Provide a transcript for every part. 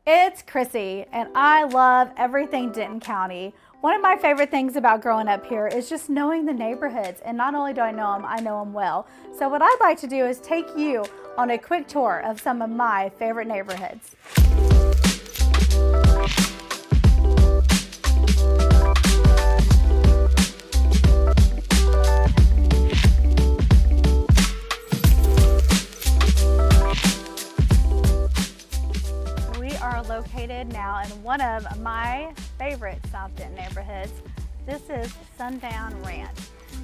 It's Chrissy, and I love everything Denton County. One of my favorite things about growing up here is just knowing the neighborhoods, and not only do I know them well. So what I'd like to do is take you on a quick tour of some of my favorite neighborhoods. Located now in one of my favorite South Denton neighborhoods. This is Sundown Ranch.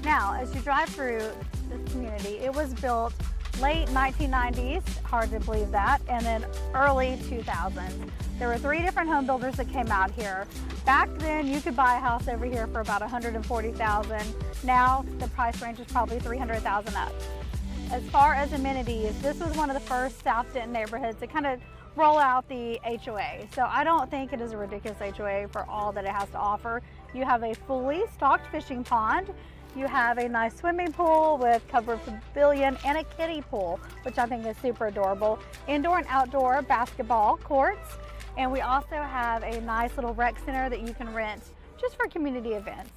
Now, as you drive through this community, it was built late 1990s, hard to believe that, and then early 2000s. There were 3 different home builders that came out here. Back then, you could buy a house over here for about $140,000. Now, the price range is probably $300,000 up. As far as amenities, this was one of the first South Denton neighborhoods to kind of roll out the HOA. So I don't think it is a ridiculous HOA for all that it has to offer. You have a fully stocked fishing pond. You have a nice swimming pool with covered pavilion and a kiddie pool, which I think is super adorable. Indoor and outdoor basketball courts. And we also have a nice little rec center that you can rent just for community events.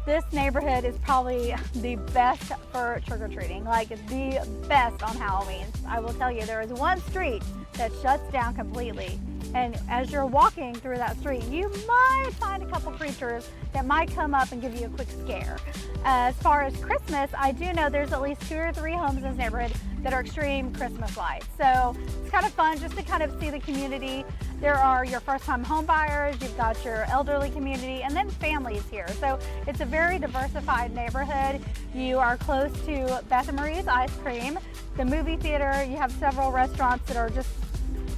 This neighborhood is probably the best for trick-or-treating, like the best on Halloween. I will tell you, there is one street that shuts down completely. And as you're walking through that street, you might find a couple creatures that might come up and give you a quick scare. As far as Christmas, I do know there's at least 2 or 3 homes in this neighborhood that are extreme Christmas lights. So it's kind of fun just to kind of see the community. There are your first-time home buyers, you've got your elderly community, and then families here. So it's a very diversified neighborhood. You are close to Beth and Marie's Ice Cream, the movie theater. You have several restaurants that are just,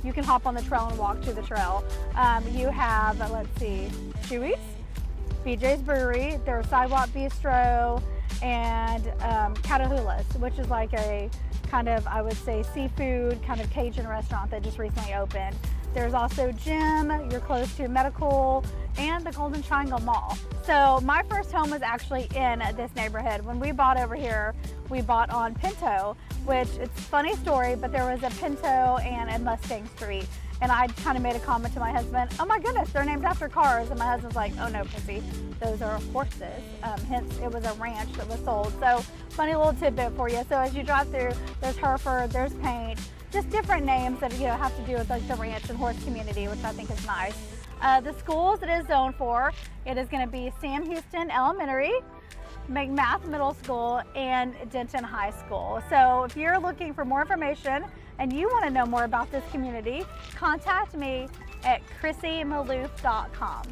you can hop on the trail and walk to the trail. You have, let's see, Chewy's, BJ's Brewery, there's Sidewalk Bistro, and Catahoula's, which is like a kind of, I would say, seafood kind of Cajun restaurant that just recently opened. There's also gym, you're close to medical, and the Golden Triangle Mall. So my first home was actually in this neighborhood. When we bought over here, we bought on Pinto, which it's a funny story, but there was a Pinto and a Mustang Street. And I kind of made a comment to my husband, oh my goodness, they're named after cars. And my husband's like, oh no, Chrissy, those are horses. Hence, it was a ranch that was sold. So funny little tidbit for you. So as you drive through, there's Hereford, there's Paint, just different names that have to do with like the ranch and horse community, which I think is nice. The schools it is zoned for, it is going to be Sam Houston Elementary, McMath Middle School, and Denton High School. So if you're looking for more information and you want to know more about this community, contact me at chrissymalouf.com.